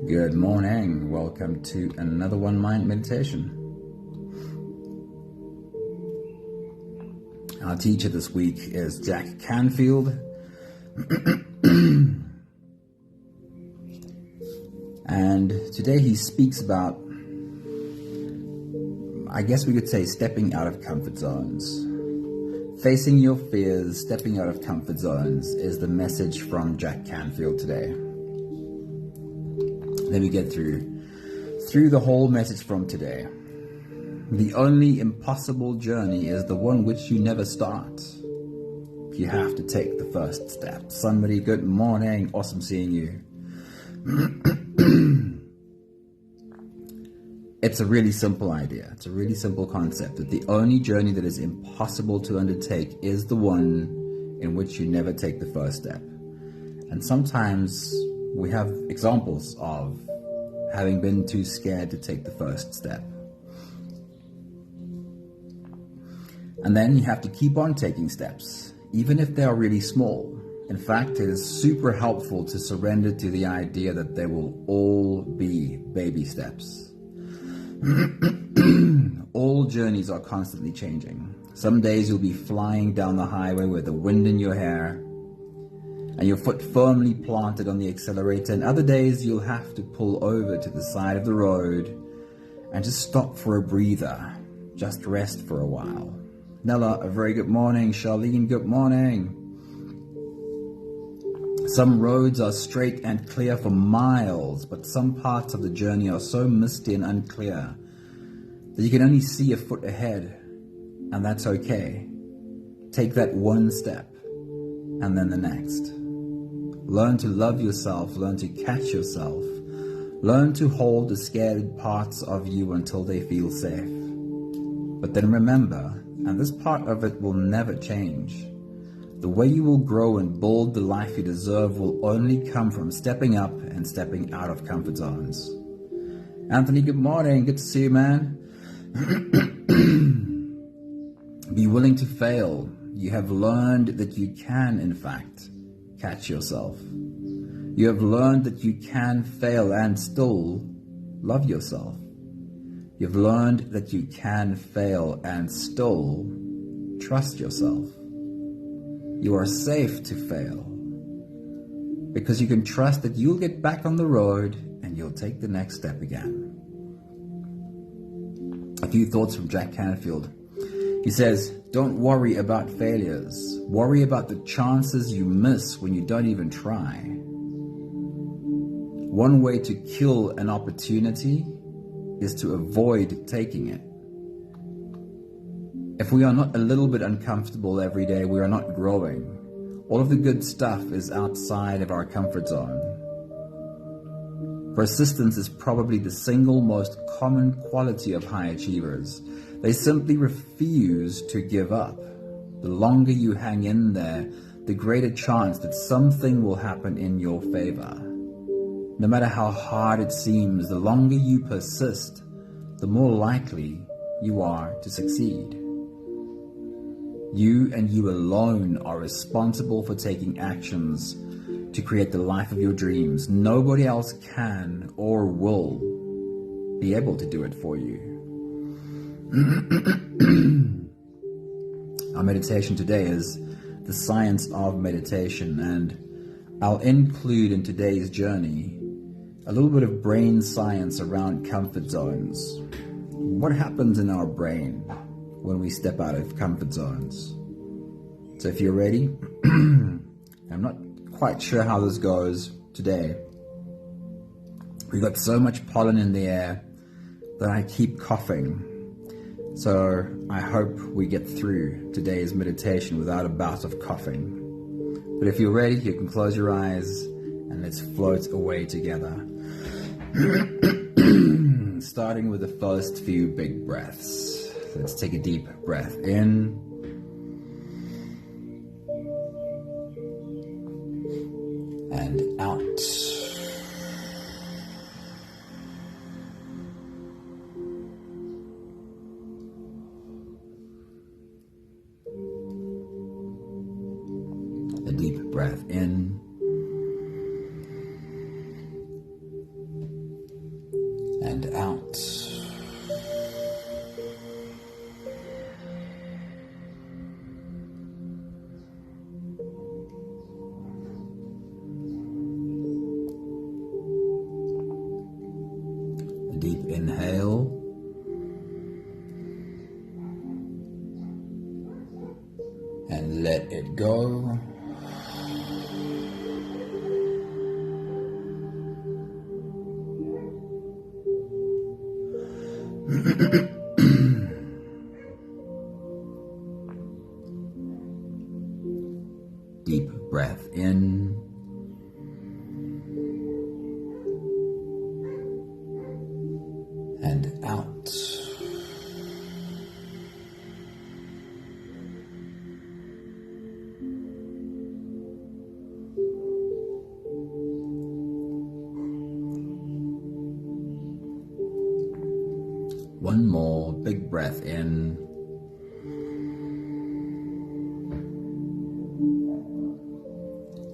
Good morning. Welcome to another One Mind meditation. Our teacher this week is Jack Canfield. And today he speaks about, I guess we could say, stepping out of comfort zones. Facing your fears, stepping out of comfort zones is the message from Jack Canfield today. Let me get through the whole message from today. The only impossible journey is the one which you never start. You have to take the first step. Somebody, good morning. Awesome seeing you. It's a really simple idea. It's a really simple concept that the only journey that is impossible to undertake is the one in which you never take the first step. And sometimes we have examples of having been too scared to take the first step. And then you have to keep on taking steps, even if they are really small. In fact, it is super helpful to surrender to the idea that they will all be baby steps. All journeys are constantly changing. Some days you'll be flying down the highway with the wind in your hair and your foot firmly planted on the accelerator, and other days you'll have to pull over to the side of the road and just stop for a breather, just rest for a while. Nella, a very good morning. Charlene, good morning. Some roads are straight and clear for miles, but some parts of the journey are so misty and unclear that you can only see a foot ahead, and that's okay. Take that one step, and then the next. Learn to love yourself, learn to catch yourself, learn to hold the scared parts of you until they feel safe. But then remember, and this part of it will never change, the way you will grow and build the life you deserve will only come from stepping up and stepping out of comfort zones. Anthony, good morning. Good to see you, man. Be willing to fail. You have learned that you can, in fact, catch yourself. You have learned that you can fail and still love yourself. You've learned that you can fail and still trust yourself. You are safe to fail because you can trust that you'll get back on the road and you'll take the next step again. A few thoughts from Jack Canfield. He says, don't worry about failures. Worry about the chances you miss when you don't even try. One way to kill an opportunity is to avoid taking it. If we are not a little bit uncomfortable every day, we are not growing. All of the good stuff is outside of our comfort zone. Persistence is probably the single most common quality of high achievers. They simply refuse to give up. The longer you hang in there, the greater chance that something will happen in your favor. No matter how hard it seems, the longer you persist, the more likely you are to succeed. You and you alone are responsible for taking actions to create the life of your dreams. Nobody else can or will be able to do it for you. Our meditation today is the science of meditation, and I'll include in today's journey a little bit of brain science around comfort zones. What happens in our brain when we step out of comfort zones? So if you're ready, I'm not quite sure how this goes today. We've got so much pollen in the air that I keep coughing. So I hope we get through today's meditation without a bout of coughing. But if you're ready, you can close your eyes and let's float away together. Starting with the first few big breaths. Let's take a deep breath in. And out. A deep breath in. and out. A deep inhale. And let it go. Deep breath in. And out. One more big breath in.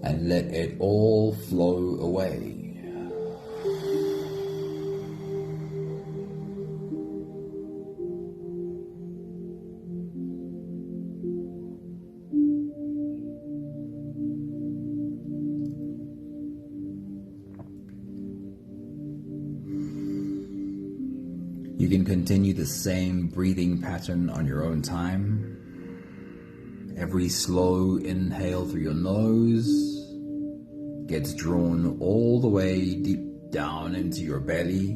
And let it all flow away. You can continue the same breathing pattern on your own time. Every slow inhale through your nose gets drawn all the way deep down into your belly.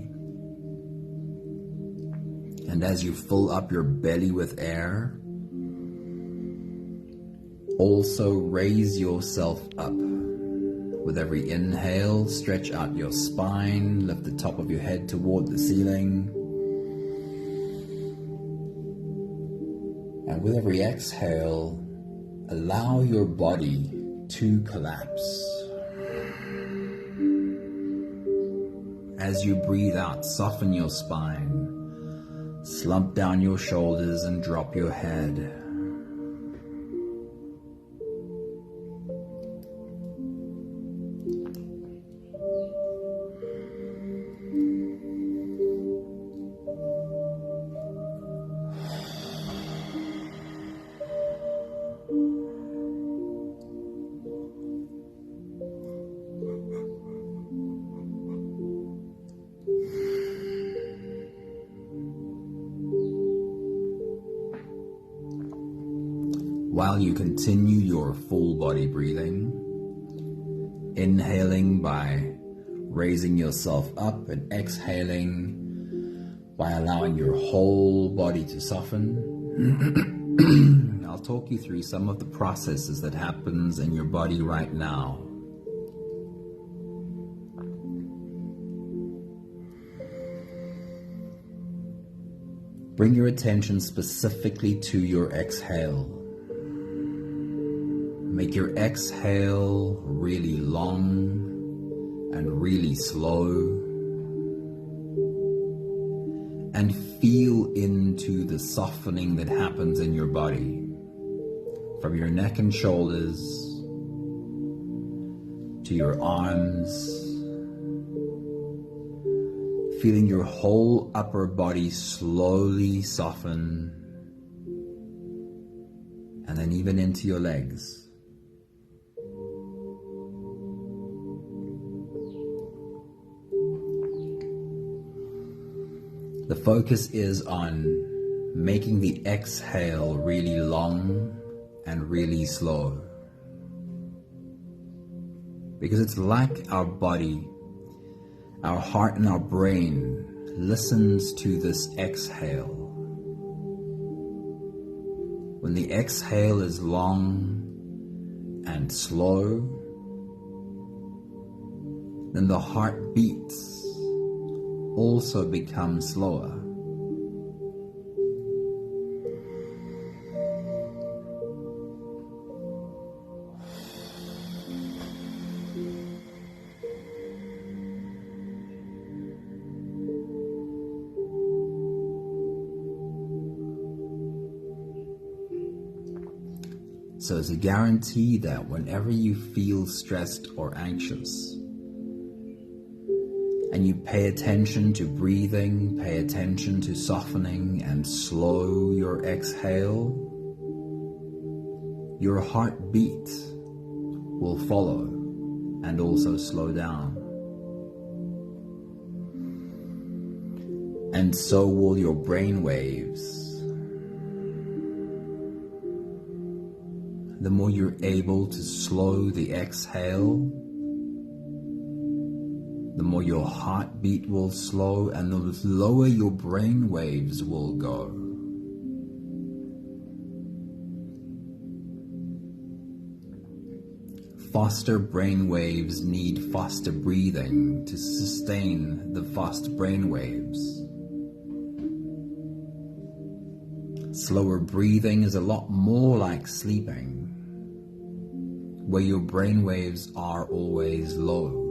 And as you fill up your belly with air, also raise yourself up. With every inhale, stretch out your spine, lift the top of your head toward the ceiling. And with every exhale, allow your body to collapse. As you breathe out, soften your spine, slump down your shoulders and drop your head. While you continue your full body breathing, inhaling by raising yourself up and exhaling by allowing your whole body to soften, I'll talk you through some of the processes that happens in your body right now. Bring your attention specifically to your exhale. Make your exhale really long and really slow, and feel into the softening that happens in your body, from your neck and shoulders to your arms, feeling your whole upper body slowly soften, and then even into your legs. The focus is on making the exhale really long and really slow. Because it's like our body, our heart and our brain listens to this exhale. When the exhale is long and slow, then the heart beats also become slower. So it's a guarantee that whenever you feel stressed or anxious, and you pay attention to breathing, pay attention to softening and slow your exhale, your heartbeat will follow and also slow down. And so will your brain waves. The more you're able to slow the exhale, the more your heartbeat will slow and the lower your brain waves will go. Faster brain waves need faster breathing to sustain the fast brain waves. Slower breathing is a lot more like sleeping, where your brain waves are always low.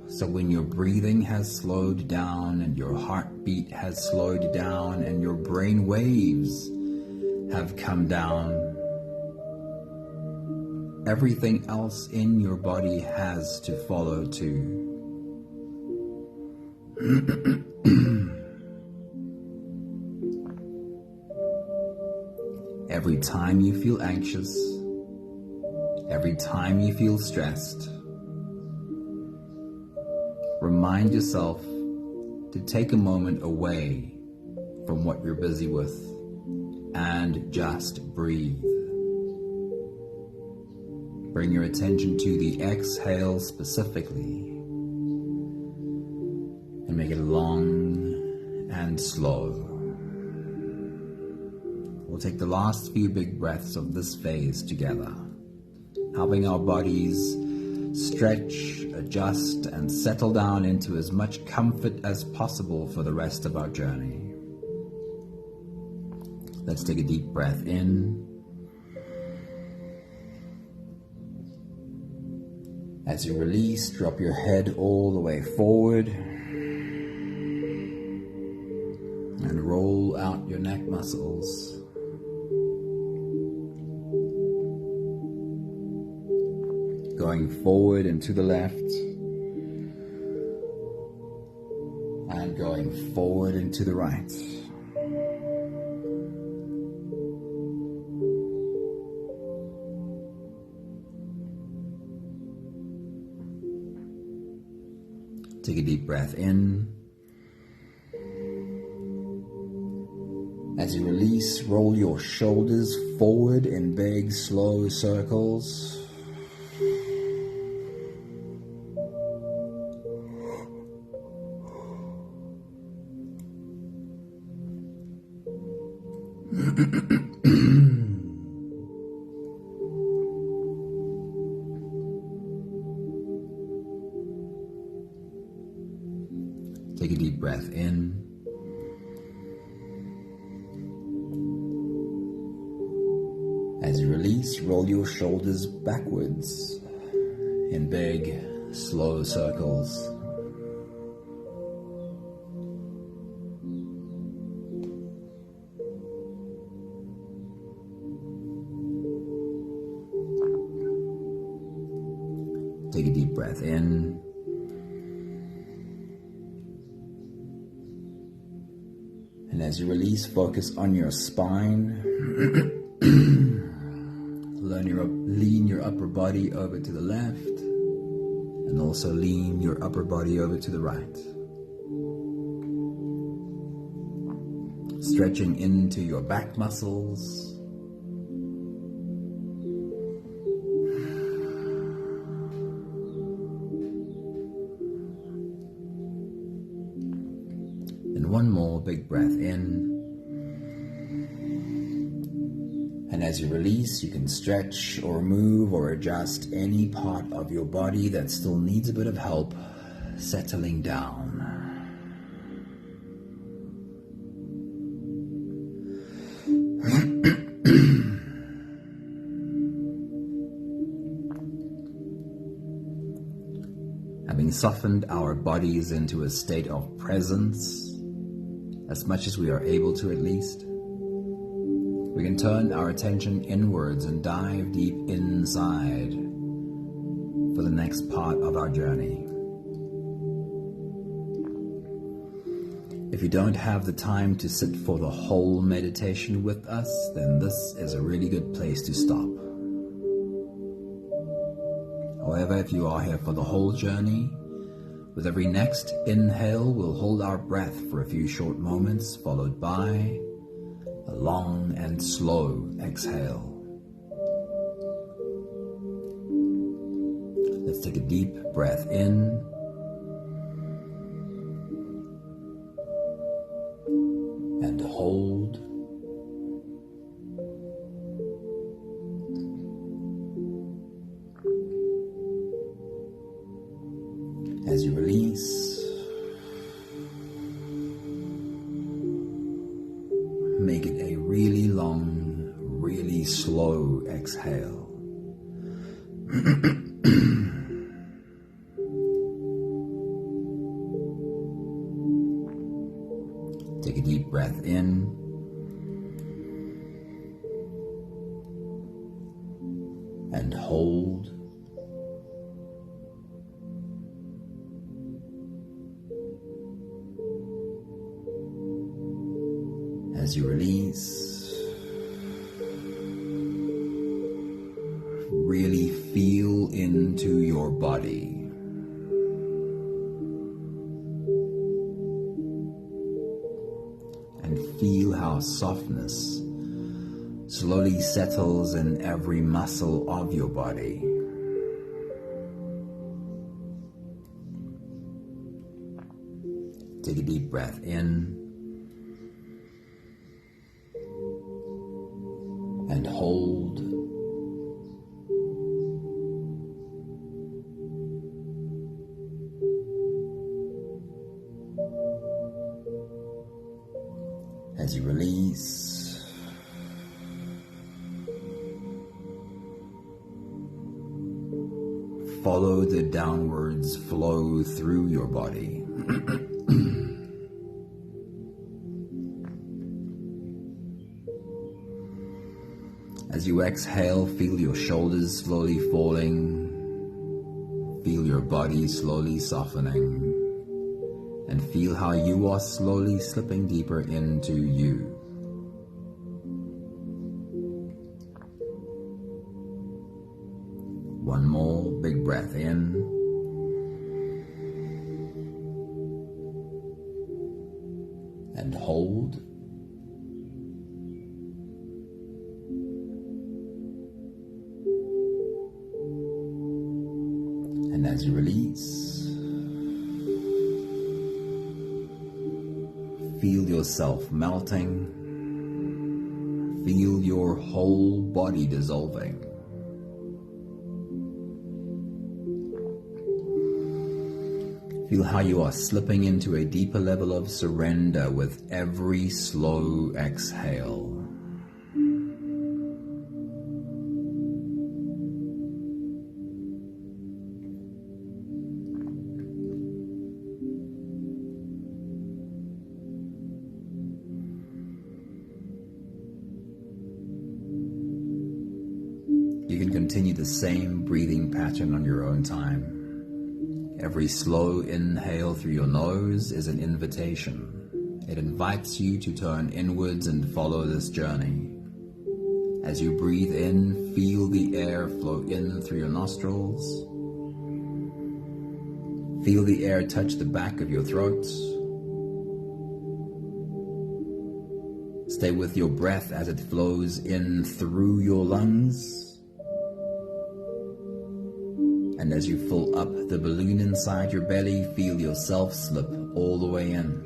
So when your breathing has slowed down and your heartbeat has slowed down and your brain waves have come down, everything else in your body has to follow too. Every time you feel anxious, every time you feel stressed, remind yourself to take a moment away from what you're busy with and just breathe. Bring your attention to the exhale specifically and make it long and slow. We'll take the last few big breaths of this phase together, helping our bodies stretch, adjust, and settle down into as much comfort as possible for the rest of our journey. Let's take a deep breath in. As you release, drop your head all the way forward and roll out your neck muscles. Going forward and to the left and going forward and to the right. Take a deep breath in. As you release, roll your shoulders forward in big, slow circles. Take a deep breath in. As you release, roll your shoulders backwards in big, slow circles. Take a deep breath in. And as you release, focus on your spine. Lean your upper body over to the left, and also lean your upper body over to the right. Stretching into your back muscles. And one more big breath in. And as you release, you can stretch or move or adjust any part of your body that still needs a bit of help settling down. Having softened our bodies into a state of presence, as much as we are able to at least. We can turn our attention inwards and dive deep inside for the next part of our journey. If you don't have the time to sit for the whole meditation with us, then this is a really good place to stop. However, if you are here for the whole journey, with every next inhale, we'll hold our breath for a few short moments, followed by a long and slow exhale. Let's take a deep breath in and hold. As you release, make it a really long, really slow exhale. Take a deep breath in and hold. As you release, really feel into your body. And feel how softness slowly settles in every muscle of your body. Take a deep breath in and hold. As you release, follow the downwards flow through your body. As you exhale, feel your shoulders slowly falling, feel your body slowly softening, and feel how you are slowly slipping deeper into you. One more big breath in. And hold. And as you release, feel yourself melting. Feel your whole body dissolving. Feel how you are slipping into a deeper level of surrender with every slow exhale. You can continue the same breathing pattern on your own time. Every slow inhale through your nose is an invitation. It invites you to turn inwards and follow this journey. As you breathe in, feel the air flow in through your nostrils. Feel the air touch the back of your throat. Stay with your breath as it flows in through your lungs. And as you fill up the balloon inside your belly, feel yourself slip all the way in.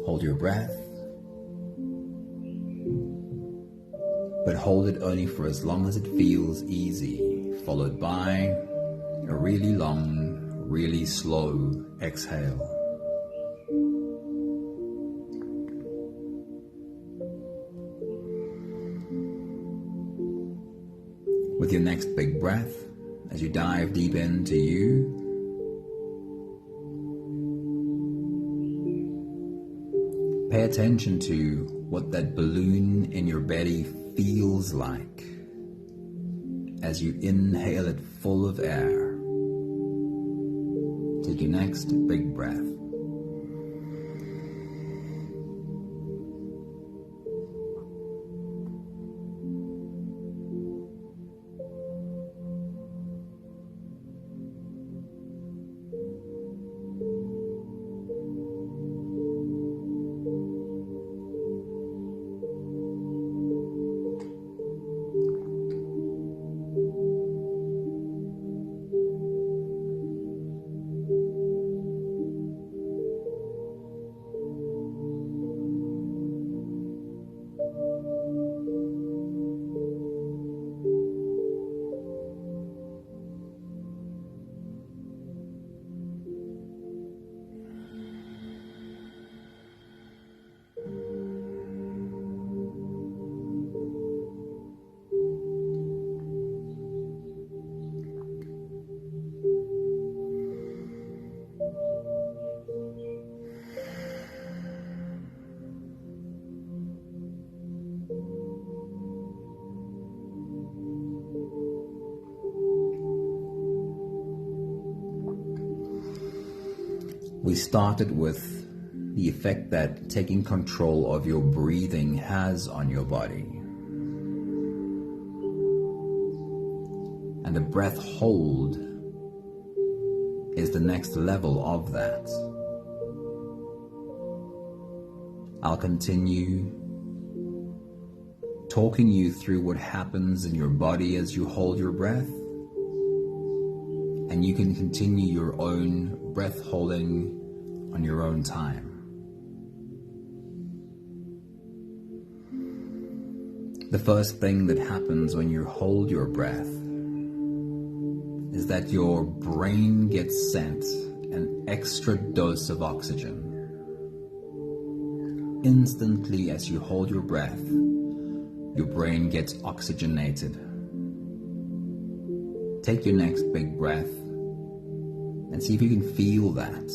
Hold your breath, but hold it only for as long as it feels easy, followed by a really long, really slow exhale. With your next big breath, as you dive deep into you, Pay attention to what that balloon in your belly feels like as you inhale it full of air. Take your next big breath. We started with the effect that taking control of your breathing has on your body. And the breath hold is the next level of that. I'll continue talking you through what happens in your body as you hold your breath, and you can continue your own breath holding on your own time. The first thing that happens when you hold your breath is that your brain gets sent an extra dose of oxygen. Instantly as you hold your breath, your brain gets oxygenated. Take your next big breath and see if you can feel that.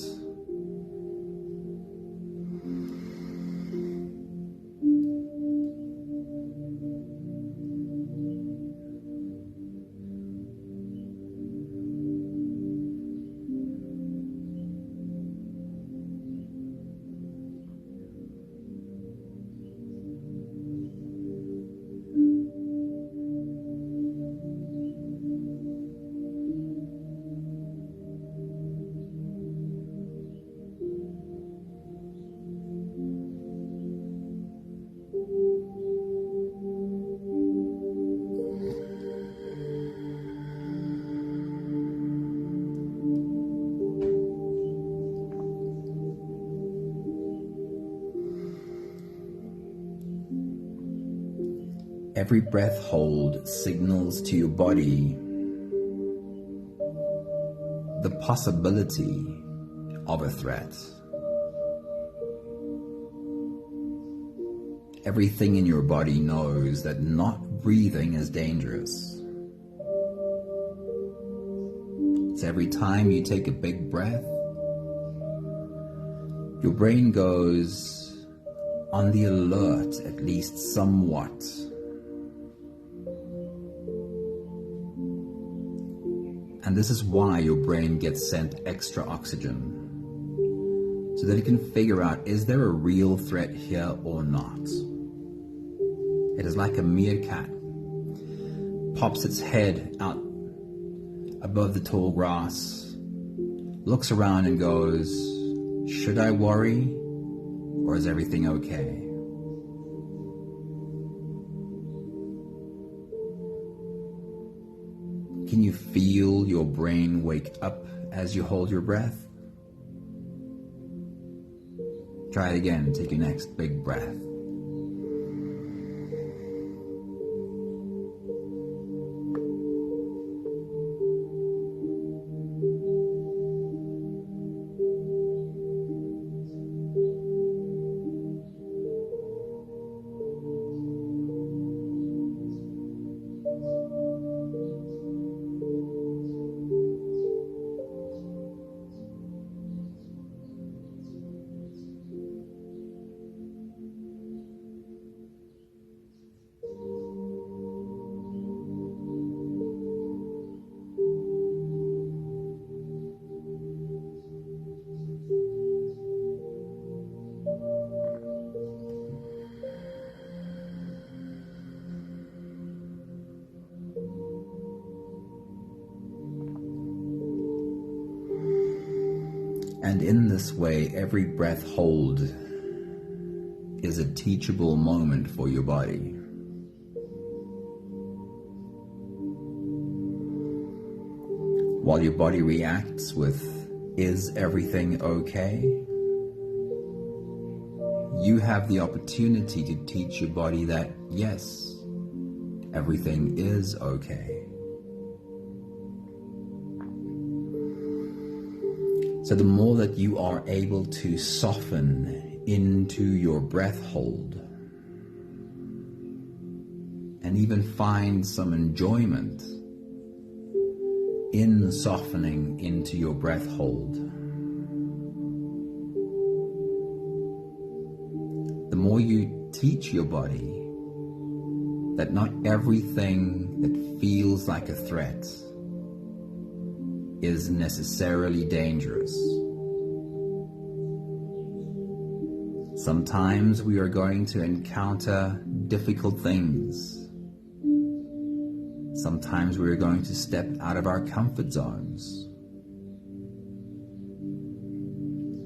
Every breath hold signals to your body the possibility of a threat. Everything in your body knows that not breathing is dangerous. So every time you take a big breath, your brain goes on the alert, at least somewhat. And this is why your brain gets sent extra oxygen, so that it can figure out, is there a real threat here or not? It is like a meerkat, pops its head out above the tall grass, looks around and goes, should I worry, or is everything okay? Can you feel your brain wake up as you hold your breath? Try it again. Take your next big breath. And in this way, every breath hold is a teachable moment for your body. While your body reacts with, "Is everything okay?" you have the opportunity to teach your body that, yes, everything is okay. So the more that you are able to soften into your breath hold and even find some enjoyment in softening into your breath hold, the more you teach your body that not everything that feels like a threat is necessarily dangerous. Sometimes we are going to encounter difficult things. Sometimes we are going to step out of our comfort zones.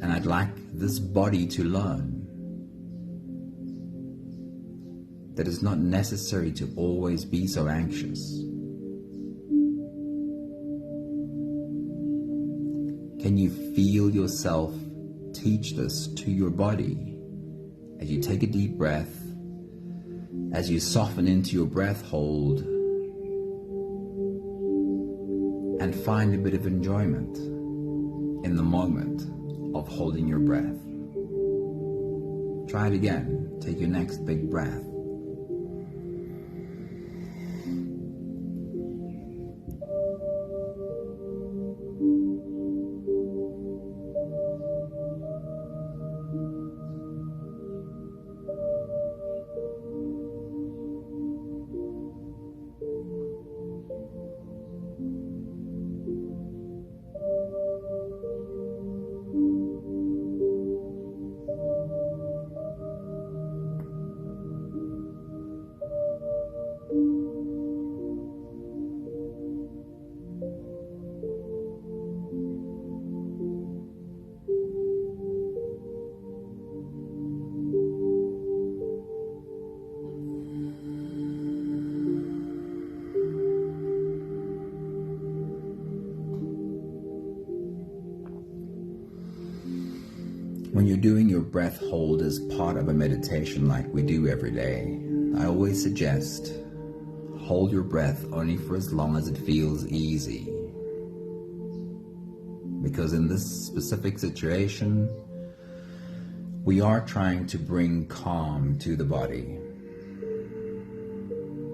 And I'd like this body to learn that it's not necessary to always be so anxious. Can you feel yourself teach this to your body as you take a deep breath, as you soften into your breath hold, and find a bit of enjoyment in the moment of holding your breath? Try it again. Take your next big breath. When you're doing your breath hold as part of a meditation like we do every day, I always suggest hold your breath only for as long as it feels easy. Because in this specific situation, we are trying to bring calm to the body.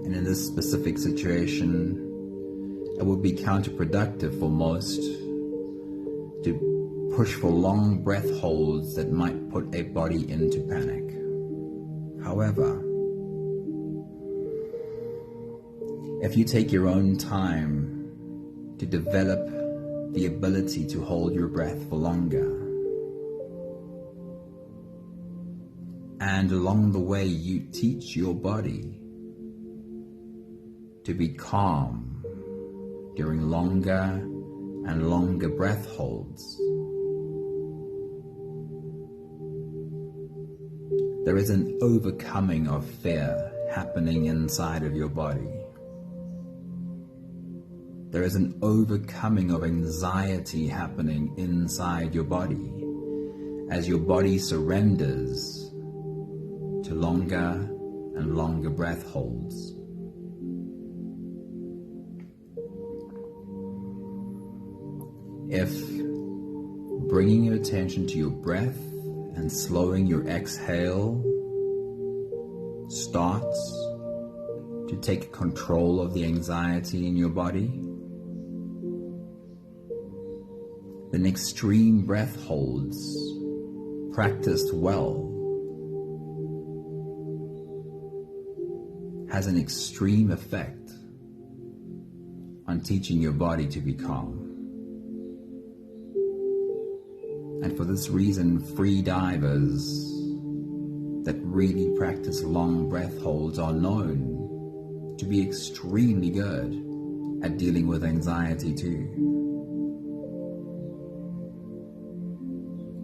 And in this specific situation, it would be counterproductive for most to push for long breath holds that might put a body into panic. However, if you take your own time to develop the ability to hold your breath for longer, and along the way you teach your body to be calm during longer and longer breath holds, there is an overcoming of fear happening inside of your body. There is an overcoming of anxiety happening inside your body as your body surrenders to longer and longer breath holds. If bringing your attention to your breath and slowing your exhale starts to take control of the anxiety in your body, then extreme breath holds, practiced well, has an extreme effect on teaching your body to be calm. And for this reason, free divers that really practice long breath holds are known to be extremely good at dealing with anxiety too.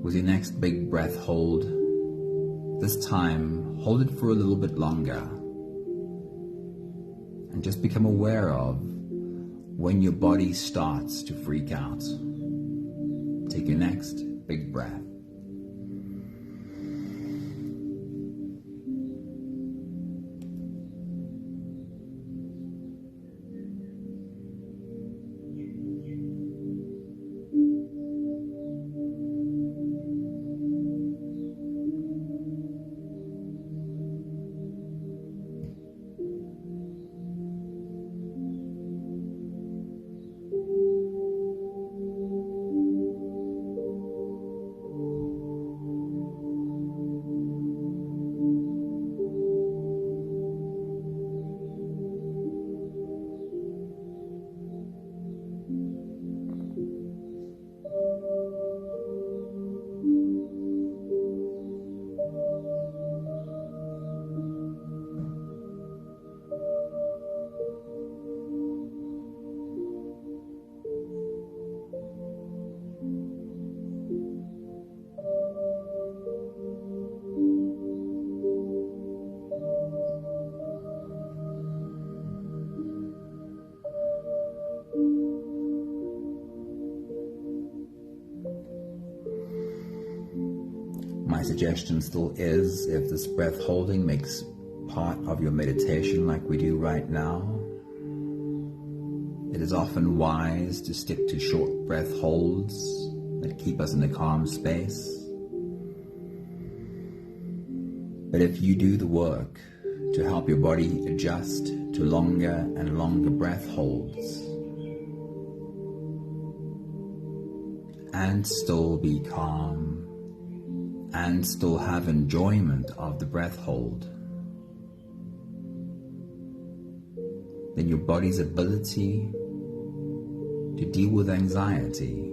With your next big breath hold, this time hold it for a little bit longer and just become aware of when your body starts to freak out. Take your next big breath. My suggestion still is, if this breath holding makes part of your meditation like we do right now, it is often wise to stick to short breath holds that keep us in a calm space. But if you do the work to help your body adjust to longer and longer breath holds and still be calm and still have enjoyment of the breath hold, then your body's ability to deal with anxiety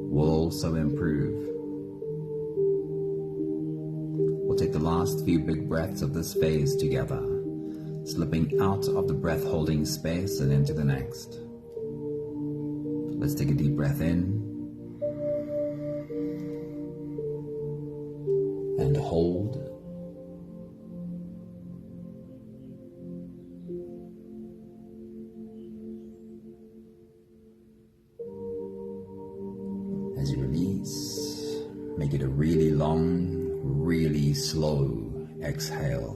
will also improve. We'll take the last few big breaths of this phase together, slipping out of the breath holding space and into the next. Let's take a deep breath in and hold. As you release, make it a really long, really slow exhale.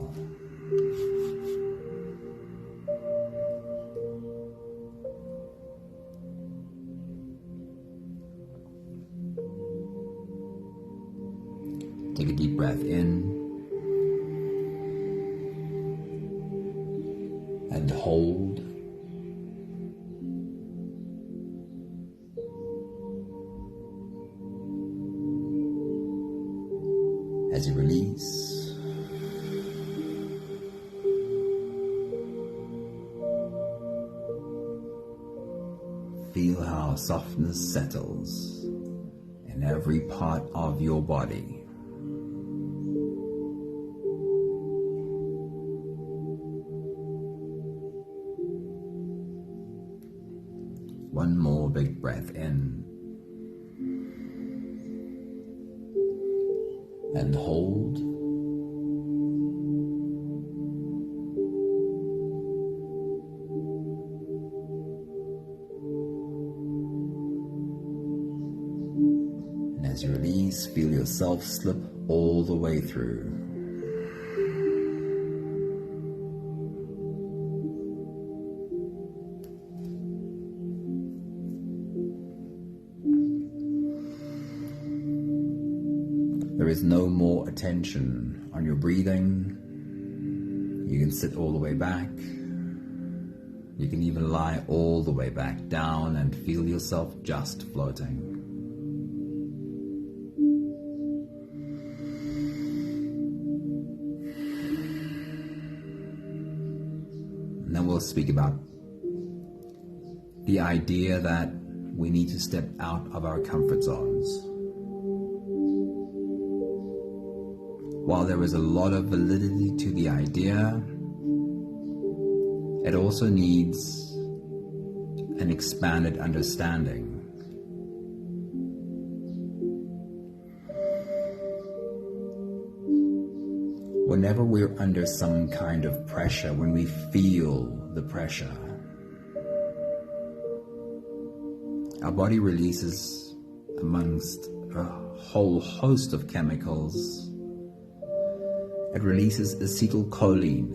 Take a deep breath in and hold. As you release, feel how softness settles in every part of your body. One more big breath in and hold. And as you release, feel yourself slip all the way through. There is no more attention on your breathing. You can sit all the way back. You can even lie all the way back down and feel yourself just floating. And then we'll speak about the idea that we need to step out of our comfort zones. While there is a lot of validity to the idea, it also needs an expanded understanding. Whenever we're under some kind of pressure, when we feel the pressure, our body releases, amongst a whole host of chemicals, it releases acetylcholine.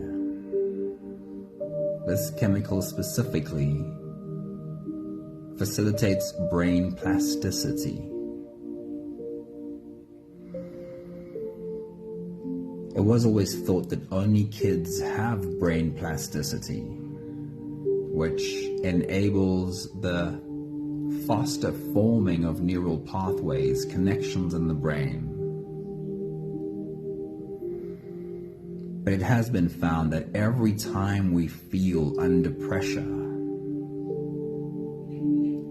This chemical specifically facilitates brain plasticity. It was always thought that only kids have brain plasticity, which enables the faster forming of neural pathways, connections in the brain. But it has been found that every time we feel under pressure,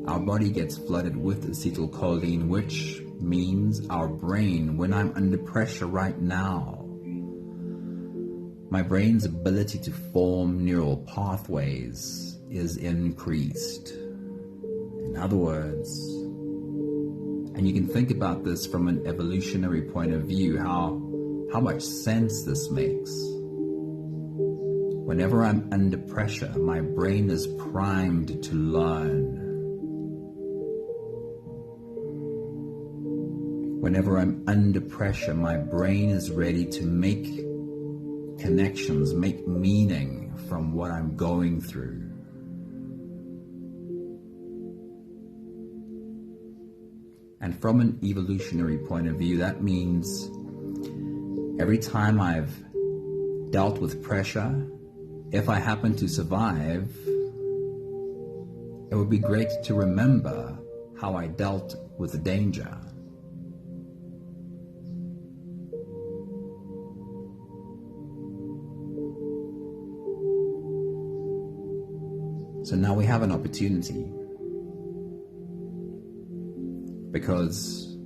our body gets flooded with acetylcholine, which means our brain, when I'm under pressure right now, my brain's ability to form neural pathways is increased. In other words, and you can think about this from an evolutionary point of view, how much sense this makes. Whenever I'm under pressure, my brain is primed to learn. Whenever I'm under pressure, my brain is ready to make connections, make meaning from what I'm going through. And from an evolutionary point of view, that means every time I've dealt with pressure, if I happen to survive, it would be great to remember how I dealt with the danger. So now we have an opportunity, because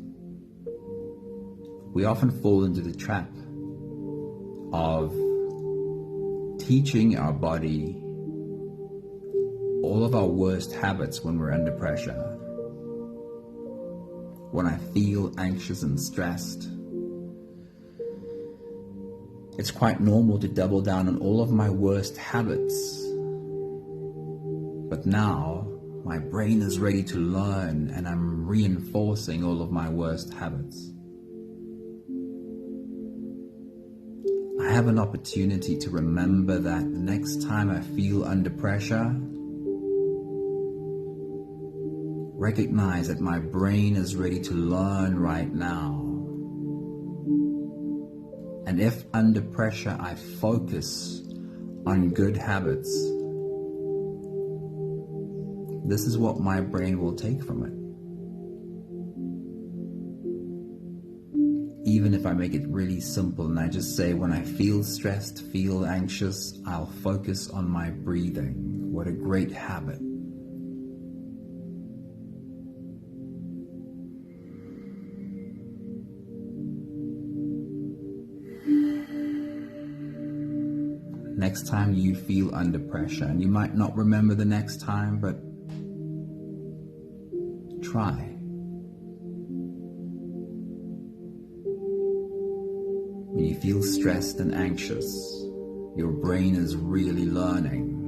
we often fall into the trap of teaching our body all of our worst habits when we're under pressure. When I feel anxious and stressed, it's quite normal to double down on all of my worst habits. But now, my brain is ready to learn, and I'm reinforcing all of my worst habits. I have an opportunity to remember that the next time I feel under pressure, recognize that my brain is ready to learn right now. And if under pressure I focus on good habits, this is what my brain will take from it. Even if I make it really simple and I just say, when I feel stressed, feel anxious, I'll focus on my breathing. What a great habit. Next time you feel under pressure, and you might not remember the next time, but try. When you feel stressed and anxious, your brain is really learning.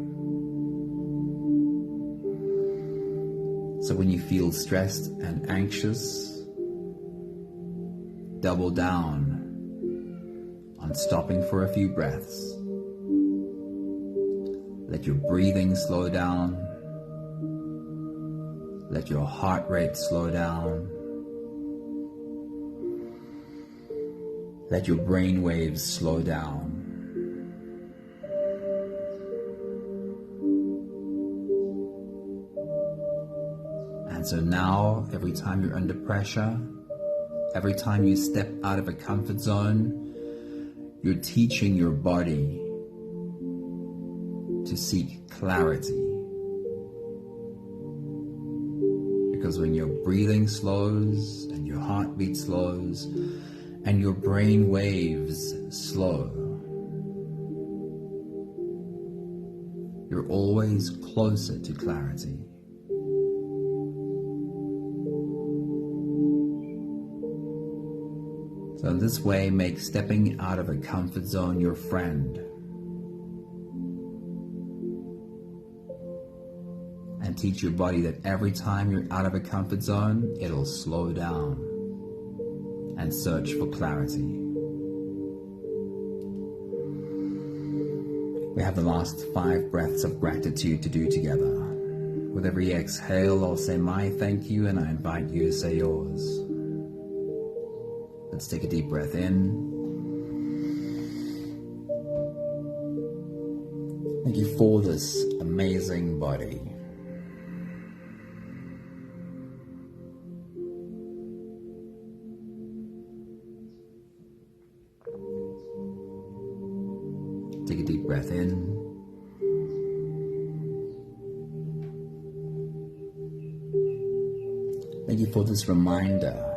So when you feel stressed and anxious, double down on stopping for a few breaths. Let your breathing slow down. Let your heart rate slow down. Let your brain waves slow down. And so now, every time you're under pressure, every time you step out of a comfort zone, you're teaching your body to seek clarity. Because when your breathing slows and your heartbeat slows and your brain waves slow, you're always closer to clarity. So So in this way, make stepping out of a comfort zone your friend. And teach your body that every time you're out of a comfort zone, it'll slow down and search for clarity. We have the last 5 breaths of gratitude to do together. With every exhale, I'll say my thank you, and I invite you to say yours. Let's take a deep breath in. Thank you for this amazing body. Take a deep breath in. Thank you for this reminder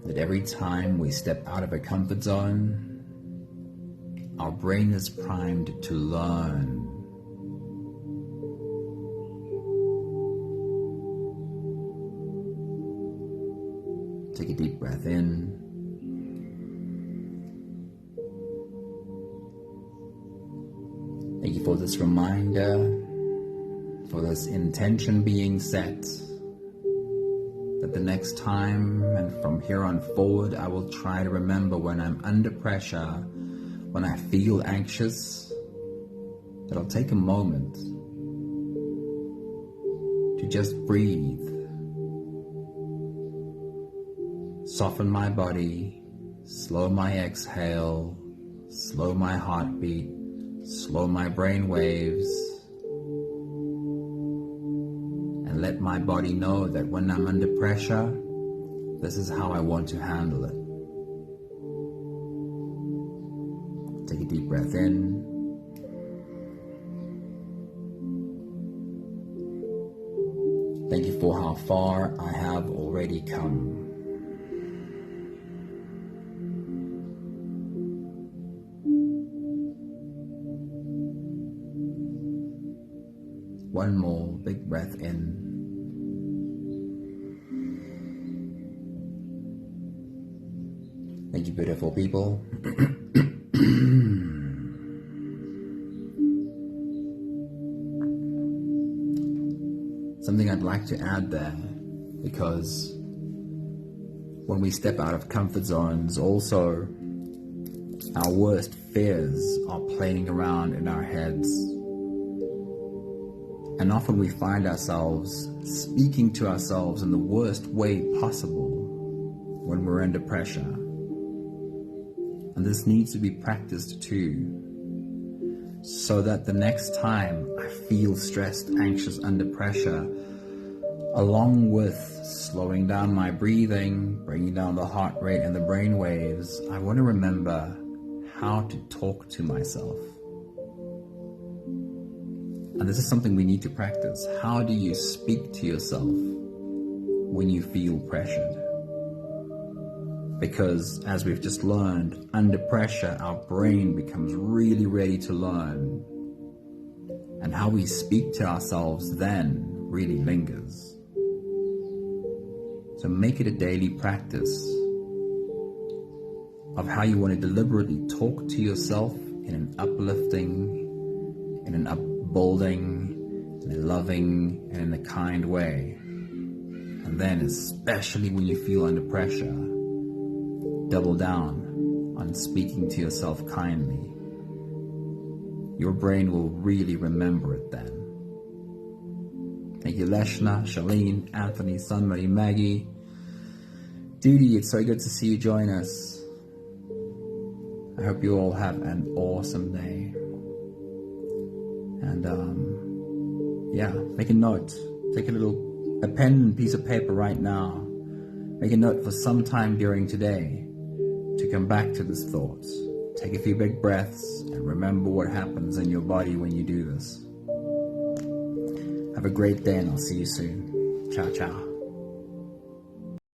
that every time we step out of a comfort zone, our brain is primed to learn. Take a deep breath in. Thank you for this reminder, for this intention being set, that the next time and from here on forward, I will try to remember when I'm under pressure, when I feel anxious, that I'll take a moment to just breathe, soften my body, slow my exhale, slow my heartbeat, slow my brain waves, and let my body know that when I'm under pressure, this is how I want to handle it. Take a deep breath in. Thank you for how far I have already come. One more big breath in. Thank you, beautiful people. Something I'd like to add there, because when we step out of comfort zones, also our worst fears are playing around in our heads. And often we find ourselves speaking to ourselves in the worst way possible when we're under pressure. And this needs to be practiced too, so that the next time I feel stressed, anxious, under pressure, along with slowing down my breathing, bringing down the heart rate and the brain waves, I want to remember how to talk to myself. And this is something we need to practice. How do you speak to yourself when you feel pressured? Because as we've just learned, under pressure, our brain becomes really ready to learn. And how we speak to ourselves then really lingers. So make it a daily practice of how you want to deliberately talk to yourself in an uplifting, in an upbuilding, in a loving, and in a kind way. And then, especially when you feel under pressure, double down on speaking to yourself kindly. Your brain will really remember it then. Thank you, Leshna, Shalene, Anthony, Sunmarie, Maggie. Duty, it's so good to see you join us. I hope you all have an awesome day. And make a note. Take a pen and piece of paper right now. Make a note for some time during today to come back to this thought. Take a few big breaths and remember what happens in your body when you do this. Have a great day, and I'll see you soon. Ciao, ciao.